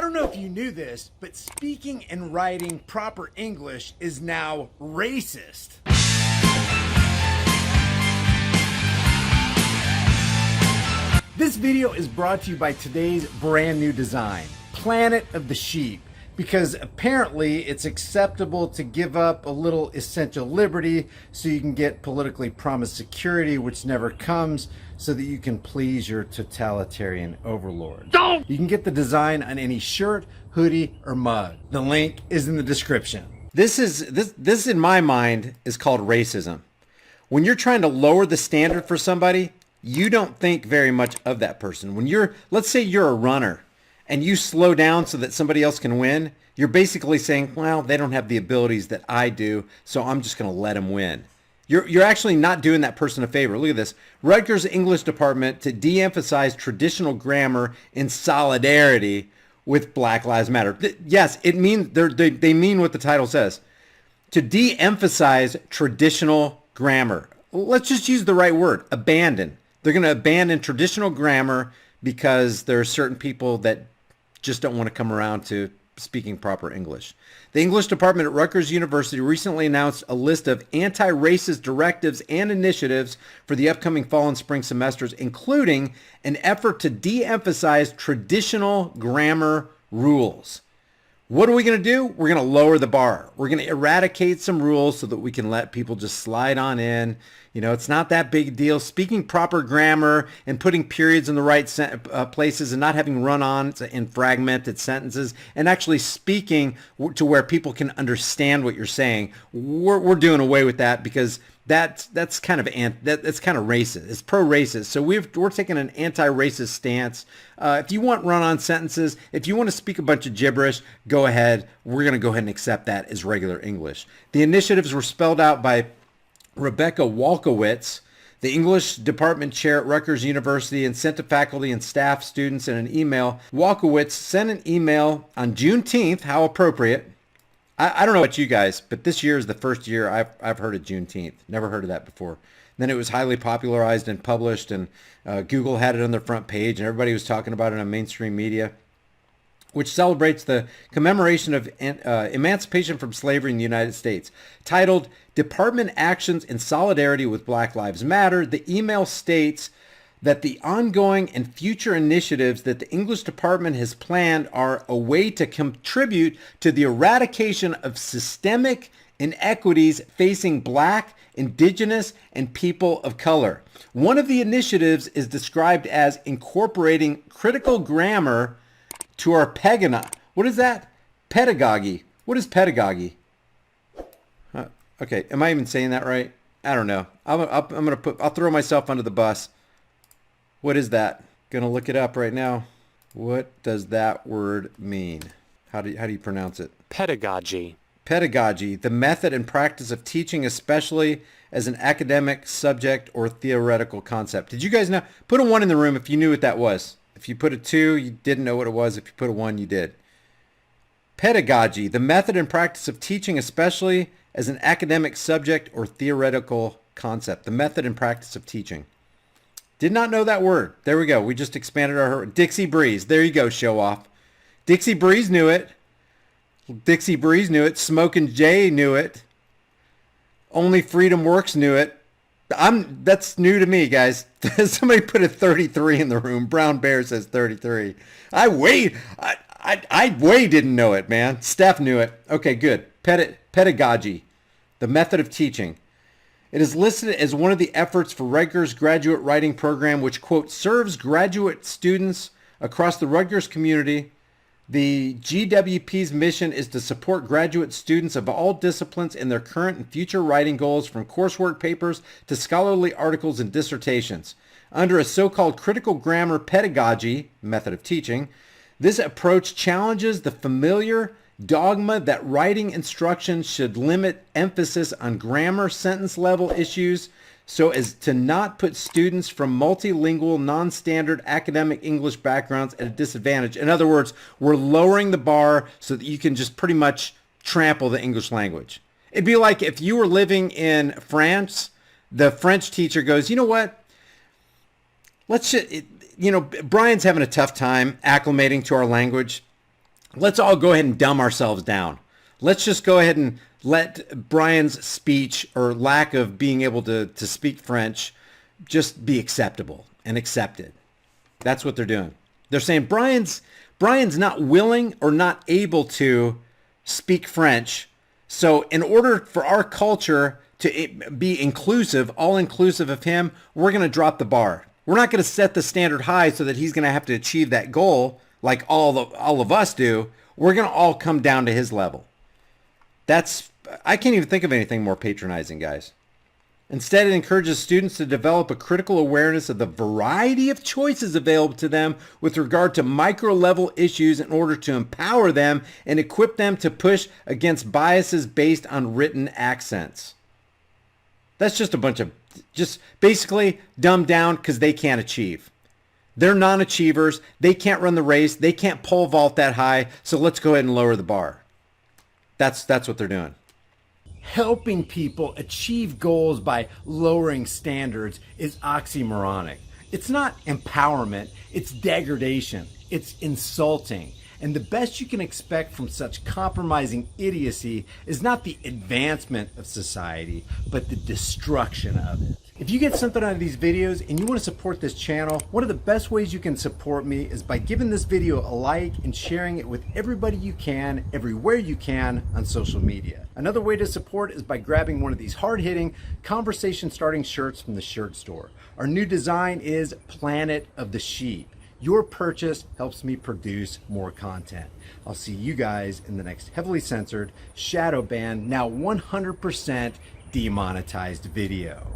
I don't know if you knew this, but speaking and writing proper English is now racist. This video is brought to you by today's brand new design, Planet of the Sheep, because apparently it's acceptable to give up a little essential liberty so you can get politically promised security, which never comes, so that you can please your totalitarian overlord. Don't! You can get the design on any shirt, hoodie, or mug. The link is in the description. This in my mind is called racism. When you're trying to lower the standard for somebody, you don't think very much of that person. When let's say you're a runner and you slow down so that somebody else can win, you're basically saying, well, they don't have the abilities that I do, so I'm just going to let them win. You're actually not doing that person a favor. Look at this. Rutgers English department to de-emphasize traditional grammar in solidarity with Black Lives Matter. Yes, it means they mean what the title says. To de-emphasize traditional grammar. Let's just use the right word, abandon. They're going to abandon traditional grammar because there are certain people that just don't want to come around to speaking proper English. The English department at Rutgers University recently announced a list of anti-racist directives and initiatives for the upcoming fall and spring semesters, including an effort to de-emphasize traditional grammar rules. What are we going to do? We're going to lower the bar. We're going to eradicate some rules so that we can let people just slide on in. You know, it's not that big a deal. Speaking proper grammar and putting periods in the right places and not having run-ons and fragmented sentences and actually speaking to where people can understand what you're saying. We're doing away with that because that's kind of racist. It's pro-racist. So we're taking an anti-racist stance. If you want run-on sentences, if you want to speak a bunch of gibberish, go ahead. We're going to go ahead and accept that as regular English. The initiatives were spelled out by Rebecca Walkowitz, the English department chair at Rutgers University, and sent to faculty and staff, students in an email. Walkowitz sent an email on Juneteenth. How appropriate. I don't know about you guys, but this year is the first year I've heard of Juneteenth. Never heard of that before. Then it was highly popularized and published, and Google had it on their front page, and everybody was talking about it on mainstream media, which celebrates the commemoration of emancipation from slavery in the United States. Titled, Department Actions in Solidarity with Black Lives Matter, the email states that the ongoing and future initiatives that the English department has planned are a way to contribute to the eradication of systemic inequities facing Black, Indigenous, and people of color. One of the initiatives is described as incorporating critical grammar to our what is that? Pedagogy. What is pedagogy? Okay, am I even saying that right? I don't know. I'll throw myself under the bus. What is that? Gonna look it up right now. What does that word mean? How do you pronounce it? Pedagogy. Pedagogy, the method and practice of teaching, especially as an academic subject or theoretical concept. Did you guys know? Put a 1 in the room if you knew what that was. If you put a 2, you didn't know what it was. If you put a 1, you did. Pedagogy, the method and practice of teaching, especially as an academic subject or theoretical concept. The method and practice of teaching. Did not know that word. There we go. We just expanded our... Dixie Breeze. There you go, show off. Dixie Breeze knew it. Dixie Breeze knew it. Smokin' Jay knew it. Only Freedom Works knew it. That's new to me, guys. Somebody put a 33 in the room. Brown Bear says 33. I way didn't know it, man. Steph knew it. Okay, good. Pedagogy, the method of teaching. It is listed as one of the efforts for Rutgers graduate writing program, which, quote, serves graduate students across the Rutgers community. The GWP's mission is to support graduate students of all disciplines in their current and future writing goals, from coursework papers to scholarly articles and dissertations. Under a so-called critical grammar pedagogy, method of teaching, this approach challenges the familiar dogma that writing instruction should limit emphasis on grammar sentence level issues so as to not put students from multilingual, non-standard academic English backgrounds at a disadvantage. In other words, we're lowering the bar so that you can just pretty much trample the English language. It'd be like if you were living in France, the French teacher goes, you know what? Brian's having a tough time acclimating to our language. let's all go ahead and dumb ourselves down. Let's just go ahead and let Brian's speech or lack of being able to speak French just be acceptable and accepted. That's what they're doing. They're saying Brian's not willing or not able to speak French. So in order for our culture to be inclusive, all inclusive of him, we're going to drop the bar. We're not going to set the standard high so that he's going to have to achieve that goal like all of us do. We're going to all come down to his level. I can't even think of anything more patronizing, guys. Instead, it encourages students to develop a critical awareness of the variety of choices available to them with regard to micro-level issues in order to empower them and equip them to push against biases based on written accents. That's just a bunch of, just basically dumbed down because they can't achieve. They're non-achievers. They can't run the race. They can't pole vault that high. So let's go ahead and lower the bar. That's what they're doing. Helping people achieve goals by lowering standards is oxymoronic. It's not empowerment, it's degradation, it's insulting. And the best you can expect from such compromising idiocy is not the advancement of society, but the destruction of it. If you get something out of these videos and you want to support this channel, one of the best ways you can support me is by giving this video a like and sharing it with everybody you can, everywhere you can on social media. Another way to support is by grabbing one of these hard-hitting, conversation-starting shirts from the shirt store. Our new design is Planet of the Sheep. Your purchase helps me produce more content. I'll see you guys in the next heavily censored, shadow banned, now 100% demonetized video.